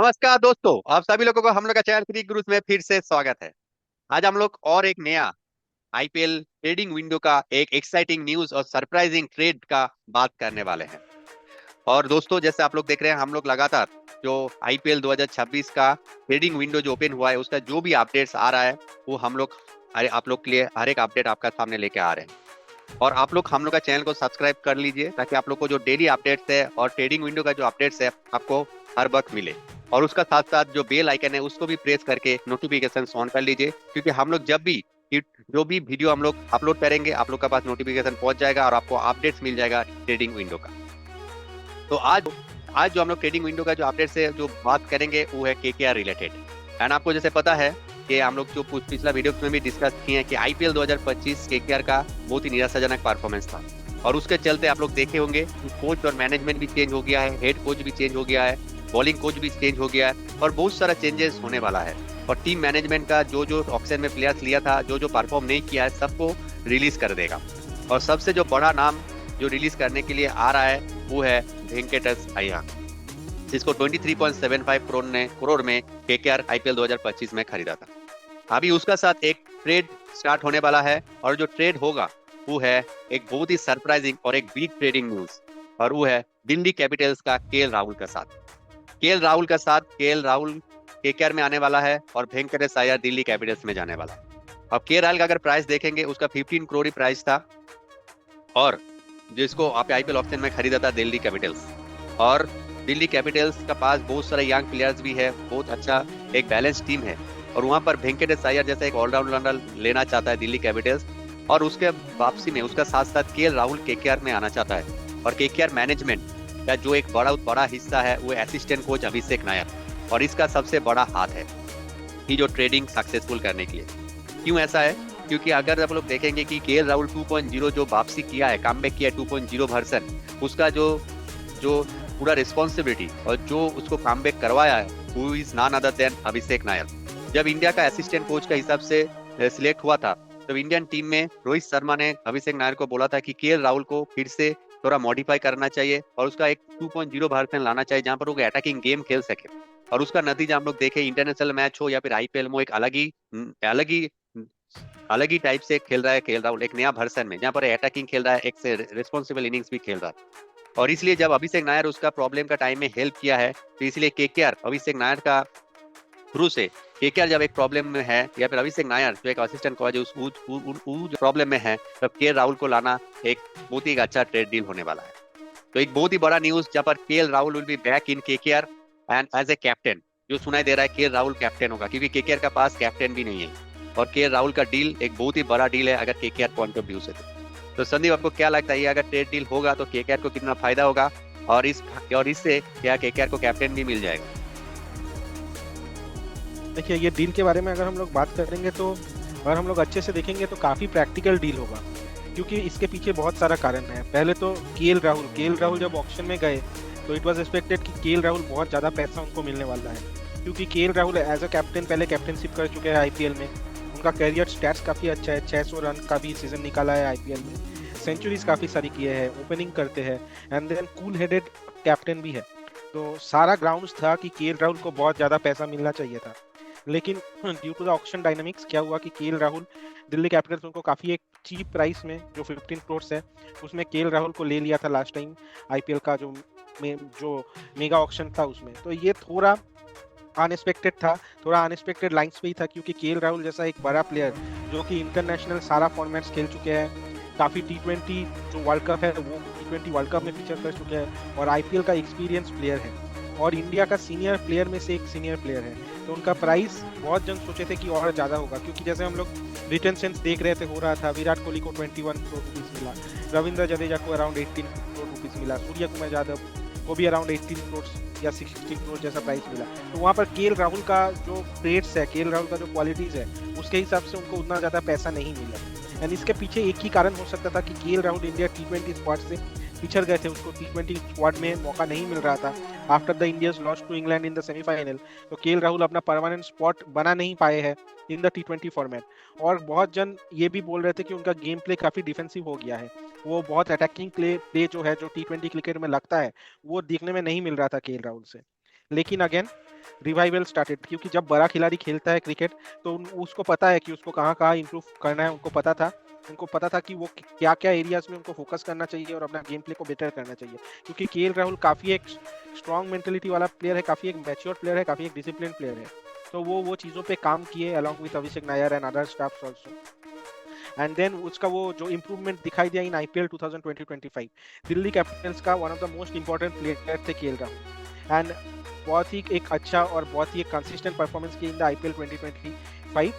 नमस्कार दोस्तों, आप सभी लोगों को हम लोग का चैनल क्रिक गुरुज में फिर से स्वागत है। आज हम लोग और एक नया आईपीएल ट्रेडिंग विंडो का एक एक्साइटिंग न्यूज और सरप्राइजिंग ट्रेड का बात करने वाले हैं। और दोस्तों, जैसे आप लोग देख रहे हैं, हम लोग लगातार जो आईपीएल 2026 का ट्रेडिंग विंडो जो ओपन हुआ है उसका जो भी अपडेट्स आ रहा है वो हम लोग आप लोग के लिए हर एक अपडेट आपका सामने लेके आ रहे हैं। और आप लोग हम लोग का चैनल को सब्सक्राइब कर लीजिए ताकि आप लोग को जो डेली अपडेट्स है और ट्रेडिंग विंडो का जो अपडेट्स है आपको हर वक्त मिले। और उसका साथ साथ जो बेल आइकन है उसको भी प्रेस करके नोटिफिकेशन ऑन कर लीजिए, क्योंकि हम लोग जब भी जो भी वीडियो हम लोग अपलोड करेंगे आप लोग के पास नोटिफिकेशन पहुंच जाएगा और आपको अपडेट्स मिल जाएगा ट्रेडिंग विंडो का। तो आज आज जो हम लोग ट्रेडिंग विंडो का जो अपडेट से जो बात करेंगे वो है केकेआर रिलेटेड। एंड आपको जैसे पता है कि हम लोग जो पिछला वीडियो में भी डिस्कस किए हैं कि आईपीएल 2025 केकेआर का बहुत ही निराशाजनक परफॉर्मेंस था। और उसके चलते आप लोग देखे होंगे कि कोच और मैनेजमेंट भी चेंज हो गया है, हेड कोच भी चेंज हो गया है, बॉलिंग कोच भी चेंज हो गया है और बहुत सारा चेंजेस होने वाला है। और टीम मैनेजमेंट का जो जो ऑप्शन में प्लेयर्स लिया था, जो जो परफॉर्म नहीं किया है, सबको रिलीज कर देगा। और सबसे जो बड़ा नाम जो रिलीज करने के लिए आ रहा है वो है वेंकटेश अय्यर, जिसको 23.75 करोड़ में केकेआर आईपीएल 2025 में खरीदा था। अभी उसका साथ एक ट्रेड स्टार्ट होने वाला है और जो ट्रेड होगा वो है एक बहुत ही सरप्राइजिंग और एक बिग ट्रेडिंग न्यूज। और वो है दिल्ली कैपिटल्स का केएल राहुल का साथ। केएल राहुल केकेआर में आने वाला है और वेंकटेश अय्यर दिल्ली कैपिटल्स में जाने वाला है। अब केएल राहुल का अगर प्राइस देखेंगे उसका 15 करोड़ ही प्राइस था, और जिसको आप आईपीएल ऑप्शन में खरीदा था दिल्ली कैपिटल्स। और दिल्ली कैपिटल्स का पास बहुत सारे यंग प्लेयर्स भी है, बहुत अच्छा एक बैलेंस टीम है। और वहां पर वेंकटेश अय्यर जैसा एक ऑलराउंडर लेना चाहता है दिल्ली कैपिटल्स। और उसके वापसी में उसका साथ साथ केएल राहुल केकेआर में आना चाहता है। और केकेआर मैनेजमेंट का जो एक बड़ा बड़ा हिस्सा है वो असिस्टेंट कोच अभिषेक नायर, और इसका सबसे बड़ा हाथ है कि जो ट्रेडिंग सक्सेसफुल करने के लिए। क्यों ऐसा है? क्योंकि अगर आप लोग देखेंगे कि केएल राहुल 2.0 जो वापसी किया है, कमबैक किया है 2.0 वर्जन, उसका जो जो पूरा रिस्पॉन्सिबिलिटी और जो उसको कमबैक करवाया है वो इज नॉन अदर देन अभिषेक नायर। जब इंडिया का असिस्टेंट कोच का हिसाब से सिलेक्ट हुआ था तो इंडियन टीम में रोहित शर्मा ने अभिषेक नायर को बोला था कि केएल राहुल को फिर से थोड़ा मॉडिफाई करना चाहिए और उसका एक 2.0 वर्जन लाना चाहिए जहां पर वो अटैकिंग गेम खेल सके। और उसका नतीजा हम लोग देखे, इंटरनेशनल मैच हो या फिर आईपीएल में, एक अलग ही टाइप से खेल रहा है केएल राहुल, एक नया वर्जन में जहां पर अटैकिंग खेल रहा है, एक से रिस्पॉन्सिबल इनिंग्स भी खेल रहा है। और इसलिए जब अभिषेक नायर उसका प्रॉब्लम का टाइम में हेल्प किया है तो इसलिए केकेआर अभिषेक नायर का थ्रू से, केकेआर जब एक प्रॉब्लम में है या फिर अभिषेक नायर जो एक असिस्टेंट कोच है उस प्रॉब्लम में है, तब केएल राहुल को लाना एक बहुत ही अच्छा ट्रेड डील होने वाला है। तो एक बहुत ही बड़ा न्यूज जहाँ पर KL Rahul will be back in KKR and as a captain. जो सुनाई दे रहा है केएल राहुल कैप्टन होगा, क्योंकि केकेआर का पास कैप्टन भी नहीं है। और केएल राहुल का डील एक बहुत ही बड़ा डील है अगर केकेआर पॉइंट ऑफ व्यू से। तो संदीप, आपको क्या लगता है ये अगर ट्रेड डील होगा तो केकेआर को कितना फायदा होगा, और इससे क्या केकेआर को कैप्टन भी मिल जाएगा? देखिए, ये डील के बारे में अगर हम लोग बात करेंगे तो अगर हम लोग अच्छे से देखेंगे तो काफ़ी प्रैक्टिकल डील होगा, क्योंकि इसके पीछे बहुत सारा कारण है। पहले तो केएल राहुल जब ऑक्शन में गए तो इट वाज एक्सपेक्टेड कि केएल राहुल बहुत ज़्यादा पैसा उनको मिलने वाला है, क्योंकि KL Rahul as a captain पहले कैप्टनशिप कर चुके हैं आईपीएल में। उनका कैरियर स्टैट्स काफ़ी अच्छा है, 600 रन का भी सीजन निकाला है आईपीएल में, सेंचुरीज काफ़ी सारी किए हैं, ओपनिंग करते हैं, and then cool headed captain भी है। तो सारा ग्राउंड्स था कि केएल राहुल को बहुत ज़्यादा पैसा मिलना चाहिए था। लेकिन due to the auction dynamics क्या हुआ कि केएल राहुल, दिल्ली कैपिटल्स उनको काफ़ी एक चीप प्राइस में, जो 15 करोड़ है, उसमें केएल राहुल को ले लिया था लास्ट टाइम आईपीएल का जो मेगा ऑक्शन था उसमें। तो ये थोड़ा अनएक्सपेक्टेड था, थोड़ा अनएक्सपेक्टेड लाइंस पे ही था, क्योंकि केएल राहुल जैसा एक बड़ा प्लेयर जो कि इंटरनेशनल सारा फॉर्मेट्स खेल चुके हैं, काफ़ी टी20 जो वर्ल्ड कप है वो टी20 वर्ल्ड कप में फीचर कर चुके हैं, और आईपीएल का एक्सपीरियंस प्लेयर है, और इंडिया का सीनियर प्लेयर में से एक सीनियर प्लेयर है। तो उनका प्राइस बहुत जन सोचे थे कि और ज़्यादा होगा, क्योंकि जैसे हम लोग रिटर्न सेंस देख रहे थे हो रहा था, विराट कोहली को 21 करोड़ रुपीज़ मिला, रविंद्र जडेजा को अराउंड 18 करोड़ रुपीज़ मिला, सूर्य कुमार यादव को भी अराउंड 18 करोड़ या 16 करोड़ जैसा प्राइस मिला। तो वहाँ पर केएल राहुल का जो ट्रेड्स है, केएल राहुल का जो क्वालिटीज़ है, उसके हिसाब से उनको उतना ज़्यादा पैसा नहीं मिला। एंड इसके पीछे एक ही कारण हो सकता था कि केएल राहुल इंडिया टी20 स्क्वाड से पिछड़ गए थे, उसको टी20 स्क्वाड में मौका नहीं मिल रहा था after the India's loss to England in the semifinal. तो केएल राहुल अपना परमानेंट स्पॉट बना नहीं पाए हैं इन द टी20 फॉर्मेट। और बहुत जन ये भी बोल रहे थे कि उनका गेम प्ले काफ़ी डिफेंसिव हो गया है, वो बहुत अटैकिंग प्ले जो है जो टी20 क्रिकेट में लगता है वो देखने में नहीं मिल रहा था केएल राहुल से। लेकिन अगेन रिवाइवल स्टार्टेड, क्योंकि जब बड़ा खिलाड़ी खेलता है क्रिकेट तो उसको पता है कि उसको कहाँ कहाँ इंप्रूव करना है। उनको पता था कि वो क्या क्या एरियाज में उनको फोकस करना चाहिए और अपना गेम प्ले को बेटर करना चाहिए, क्योंकि केएल राहुल काफ़ी एक स्ट्रॉन्ग मेंटेलिटी वाला प्लेयर है, काफ़ी एक मैच्योर प्लेयर है, काफ़ी एक डिसिप्लिन प्लेयर है। तो वो चीज़ों पे काम किए along with Abhishek Nayar and other staffs also. And then उसका वो जो इम्प्रूवमेंट दिखाई दिया इन आईपीएल 2020-25, दिल्ली कैपिटल्स का one of the most important player थे केएल राहुल, एंड बहुत ही एक अच्छा और बहुत ही एक कंसिस्टेंट परफॉर्मेंस की इन द आईपीएल 2025।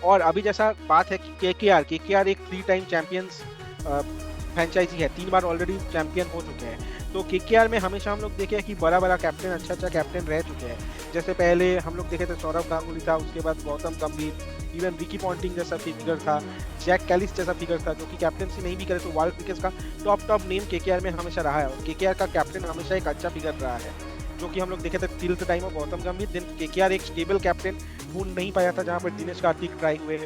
और अभी जैसा बात है कि केकेआर एक 3 टाइम चैंपियंस फ्रेंचाइजी है, 3 बार ऑलरेडी चैंपियन हो चुके हैं। तो केकेआर में हमेशा हम लोग देखे कि बड़ा बड़ा कैप्टन, अच्छा कैप्टन रह चुके हैं। जैसे पहले हम लोग देखे थे सौरव गांगुली था, उसके बाद गौतम गंभीर, इवन रिकी पॉन्टिंग जैसा फिगर था, जैक कैलिस जैसा फिगर था, जो कि कैप्टनसी नहीं भी करे तो वर्ल्ड क्रिकेट का टॉप नेम केकेआर में हमेशा रहा है। और केकेआर का कैप्टन हमेशा एक अच्छा फिगर रहा है, जो कि हम लोग देखे थे till the time of Gautam गंभीर। देन केकेआर एक स्टेबल कैप्टन ढूंढ नहीं पाया था, जहां पर दिनेश कार्तिक ट्राई हुए,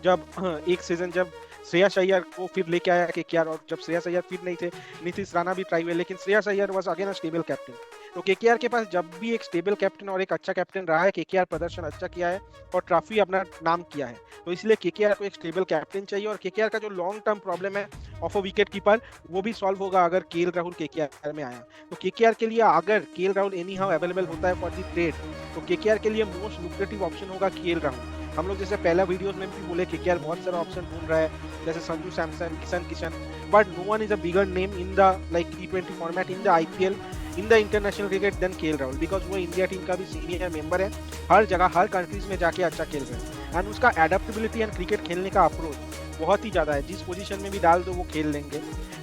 जब एक सीजन जब श्रेयस अय्यर को फिर लेके आया केकेआर, और जब श्रेयस अय्यर फिर नहीं थे नीतीश राणा भी ट्राई हुए, लेकिन Shreyas Iyer was again a stable captain. तो केकेआर के पास जब भी एक स्टेबल कैप्टन और एक अच्छा कैप्टन रहा है, केकेआर प्रदर्शन अच्छा किया है और ट्रॉफी अपना नाम किया है। तो इसलिए केकेआर को एक स्टेबल कैप्टन चाहिए, और केकेआर का जो लॉन्ग टर्म प्रॉब्लम है ऑफ अ विकेट कीपर, वो भी सॉल्व होगा अगर केएल राहुल केकेआर में आया। तो केकेआर के लिए अगर KL Rahul any how available होता है फॉर दी ट्रेड, तो केकेआर के लिए मोस्ट लुक्रेटिव ऑप्शन होगा केएल राहुल। हम लोग जैसे पहला वीडियोस में भी बोले केकेआर बहुत सारा ऑप्शन ढूंढ रहा है, जैसे Sanju Samson, Kishan, but no one is a bigger name in the like T20 format in the IPL, in the international cricket then KL Rahul, because वो इंडिया टीम का भी सीनियर मेंबर है, हर जगह हर कंट्रीज में जाके अच्छा खेल रहे हैं, एंड उसका एडेप्टेबिलिटी एंड क्रिकेट खेलने का अप्रोच बहुत ही ज़्यादा है। जिस पोजीशन में भी डाल दो वो खेल लेंगे,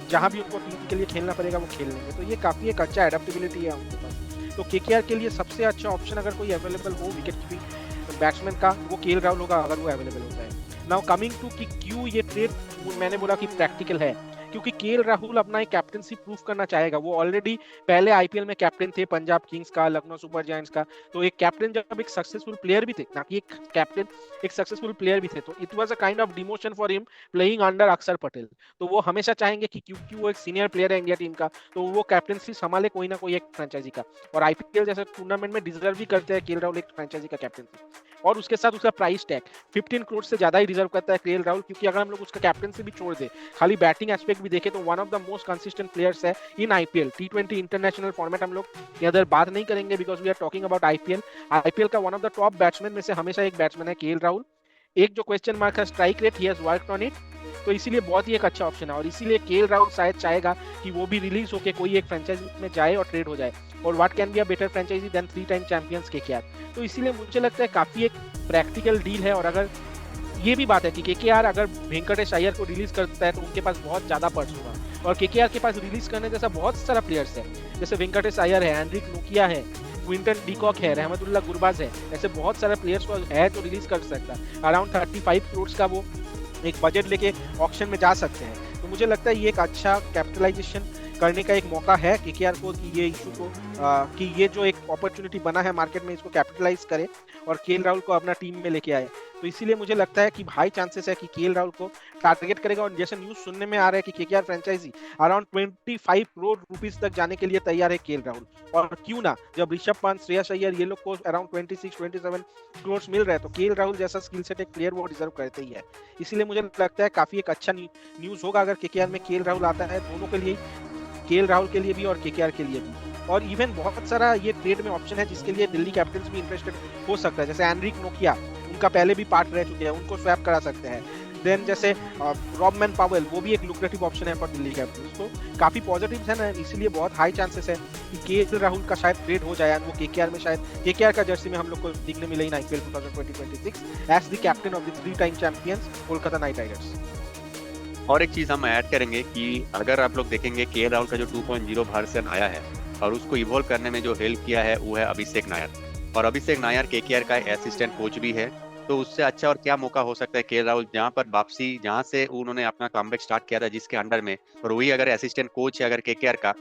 जहाँ भी उनको टीम के लिए खेलना पड़ेगा वो खेल लेंगे। तो ये काफ़ी एक अच्छा एडेप्टेबिलिटी है उनके पास। तो केकेआर के लिए सबसे अच्छा ऑप्शन अगर कोई अवेलेबल हो विकेट कीपिंग बैट्समैन का, वो केएल राहुल होगा अगर वो अवेलेबल होता है। नाउ कमिंग टू कि क्यों ये ट्रेड मैंने बोला कि प्रैक्टिकल है, क्योंकि केएल राहुल अपना एक कैप्टनसी प्रूफ करना चाहेगा। वो ऑलरेडी पहले आईपीएल में कैप्टन थे पंजाब किंग्स का, लखनऊ सुपर जायंट्स का। तो एक कैप्टन जब एक सक्सेसफुल प्लेयर भी थे, ना कि एक कैप्टन, एक सक्सेसफुल प्लेयर भी थे, तो it was a kind of demotion for him playing under अक्षर पटेल। तो वो हमेशा चाहेंगे कि क्योंकि वो एक सीनियर प्लेयर है इंडिया टीम का, तो वो कैप्टनसी संभाले कोई ना कोई एक फ्रेंचाइजी का, और आईपीएल जैसे टूर्नामेंट में डिजर्व भी करते हैं केएल राहुल एक फ्रेंचाइजी का कैप्टनसी। और उसके साथ उसका प्राइस टैग 15 करोड़ से ज्यादा ही डिजर्व करता है केएल राहुल, क्योंकि अगर हम लोग उसका कैप्टनसी भी छोड़ दे, खाली बैटिंग एस्पेक्ट भी देखें, तो one of the most consistent players है in IPL T20 international format. हम लोग इधर बात नहीं करेंगे because we are talking about IPL का one of the top batsmen में से हमेशा एक बैट्समैन है केएल राहुल। एक जो क्वेश्चन मार्क है strike rate, he has worked on it, तो इसीलिए बहुत ही एक अच्छा ऑप्शन है। और इसीलिए केएल राहुल शायद चाहेगा कि वो भी रिलीज होकर कोई एक फ्रेंचाइजी में जाए और ट्रेड हो जाए, और what can be a better franchise then 3 time champions KKR. तो इसीलिए मुझे लगता है काफी एक प्रैक्टिकल डील है। और अगर ये भी बात है कि केकेआर अगर वेंकटेश अय्यर को रिलीज करता है तो उनके पास बहुत ज्यादा पर्स होगा, और केकेआर के पास रिलीज करने जैसा बहुत सारा प्लेयर्स है, जैसे वेंकटेश अय्यर है, एंड्रिक नोकिया है, क्विंटन डीकॉक है, रहमतुल्लाह गुरबाज है, ऐसे बहुत सारे प्लेयर्स को है तो रिलीज कर सकता है। अराउंड 35 करोड़ का वो एक बजट लेके ऑक्शन में जा सकते हैं। तो मुझे लगता है ये एक अच्छा कैपिटलाइजेशन करने का एक मौका है केकेआर को, कि ये इशू को कि ये जो एक अपॉर्चुनिटी बना है मार्केट में, इसको कैपिटलाइज करे और केएल राहुल को अपना टीम में लेके आए। तो इसीलिए मुझे लगता है कि हाई चांसेस है कि केएल राहुल को टारगेट करेगा। और जैसे न्यूज सुनने में आ रहा है कि KKR franchise around 25 crore rupees तक जाने के लिए तैयार है केएल राहुल। और क्यों ना, जब ऋषभ पंत, श्रेयस अय्यर ये लोग को अराउंड 26-27 करोड़ मिल रहा है, तो केएल राहुल जैसा स्किल सेट एक प्लेयर वो डिजर्व करते ही है। इसीलिए मुझे लगता है काफी एक अच्छा न्यूज होगा अगर केकेआर में केएल राहुल आता है, दोनों के लिए, केएल राहुल के लिए भी और केकेआर के लिए भी। और इवन बहुत सारा ये ट्रेड में ऑप्शन है जिसके लिए दिल्ली कैपिटल्स भी इंटरेस्टेड हो सकता है, जैसे एंड्रिक नोकिया, उनका पहले भी पार्ट रह चुके हैं, उनको स्वैप करा सकते हैं। देन जैसे रॉबमैन पावेल, वो भी एक लुक्रेटिव ऑप्शन है फॉर दिल्ली कैपिटल्स। तो काफी पॉजिटिव्स है ना, इसलिए बहुत हाई चांसेस है कि केएल राहुल का शायद ट्रेड हो जाए, वो केकेआर में शायद केकेआर का जर्सी में हम लोग को दिखने मिले in IPL 2020-26 as the captain of the 3 time champions Kolkata Knight Riders. और एक चीज हम ऐड करेंगे कि अगर आप लोग देखेंगे केएल राहुल का जो 2.0 वर्जन आया है और उसको इवॉल्व करने में जो हेल्प किया है वो है अभिषेक नायर, और अभिषेक नायर केकेआर का असिस्टेंट कोच भी है। तो उससे अच्छा और क्या मौका हो सकता है केएल राहुल, जहां पर वापसी, जहां से उन्होंने अपना कमबैक स्टार्ट किया था जिसके अंडर में, और वही अगर असिस्टेंट कोच है अगर केकेआर का,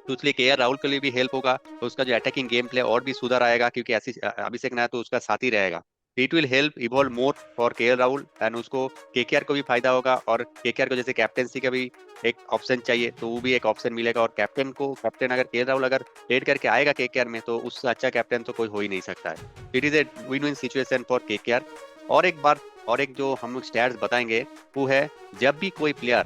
तो इसलिए केएल राहुल के लिए भी हेल्प होगा। तो उसका जो अटैकिंग गेम प्ले और भी सुधर आएगा, क्योंकि अभिषेक नायर तो उसका साथी रहेगा। It will help evolve more for KL Rahul and उसको केकेआर को भी फायदा होगा, और केकेआर को जैसे कैप्टेंसी का भी एक ऑप्शन चाहिए तो वो भी एक ऑप्शन मिलेगा, और कैप्टन अगर केएल राहुल अगर ट्रेड करके आएगा केकेआर में तो उससे अच्छा कैप्टन तो कोई हो ही नहीं सकता है। It is a win win situation for KKR. और एक जो हम लोग स्टैट्स बताएंगे वो है, जब भी कोई प्लेयर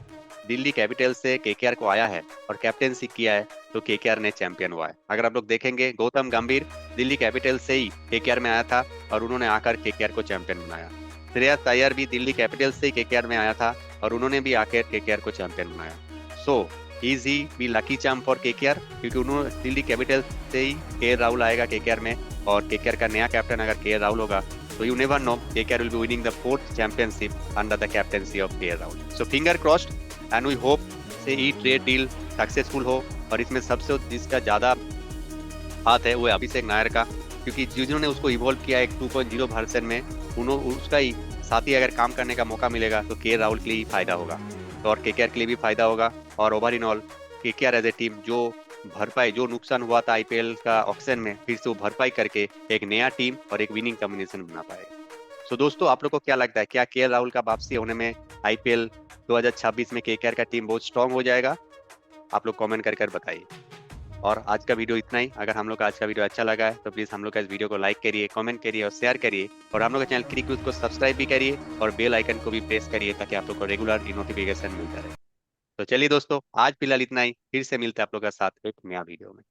दिल्ली कैपिटल से केकेआर को आया है और कैप्टेंसी किया है तो केकेआर ने चैंपियन हुआ है। अगर आप लोग देखेंगे गौतम गंभीर दिल्ली कैपिटल से ही केकेआर में आया था और उन्होंने आकर केकेआर को चैंपियन बनाया। श्रेयस अय्यर भी दिल्ली कैपिटल से ही केकेआर में आया था और उन्होंने भी आकर केकेआर को चैंपियन बनाया। So is he be lucky charm for KKR, क्योंकि उन्होंने दिल्ली कैपिटल से ही केएल राहुल आएगा केकेआर में, और केकेआर का नया कैप्टन अगर केएल राहुल होगा तो you never know, KKR will be winning the 4th championship under the captaincy of KL Rahul. So finger crossed and we hope से ये ट्रेड डील सक्सेसफुल हो। और इसमें सबसे जिसका ज्यादा हाथ है वो है अभिषेक नायर का, क्योंकि जिन्होंने उसको इवॉल्व किया एक 2.0 वर्जन में, उन्होंने उसका ही साथ ही अगर काम करने का मौका मिलेगा तो KL राहुल के लिए ही फायदा होगा, तो और KKR के लिए भी फायदा होगा। और over in all KKR as a team जो भरपाई, जो नुकसान हुआ था आईपीएल का ऑक्शन में, फिर से वो भरपाई करके एक नया टीम और एक विनिंग कॉम्बिनेशन बना पाएगा। सो दोस्तों, आप लोग को क्या लगता है, क्या केएल राहुल का वापसी होने में आईपीएल 2026 में केकेआर का टीम बहुत स्ट्रांग हो जाएगा? आप लोग कमेंट कर बताइए। और आज का वीडियो इतना ही। अगर हम लोग का आज का वीडियो अच्छा लगा है तो प्लीज हम लोग का इस वीडियो को लाइक करिए, कमेंट करिए और शेयर करिए, और हम लोग का चैनल क्रिक न्यूज़ को सब्सक्राइब भी करिए और बेल आइकन को भी प्रेस करिए ताकि आप लोग को रेगुलर नोटिफिकेशन मिलता रहे। तो चलिए दोस्तों, आज फिलहाल इतना ही, फिर से मिलते हैं आप लोग के साथ एक नया वीडियो में।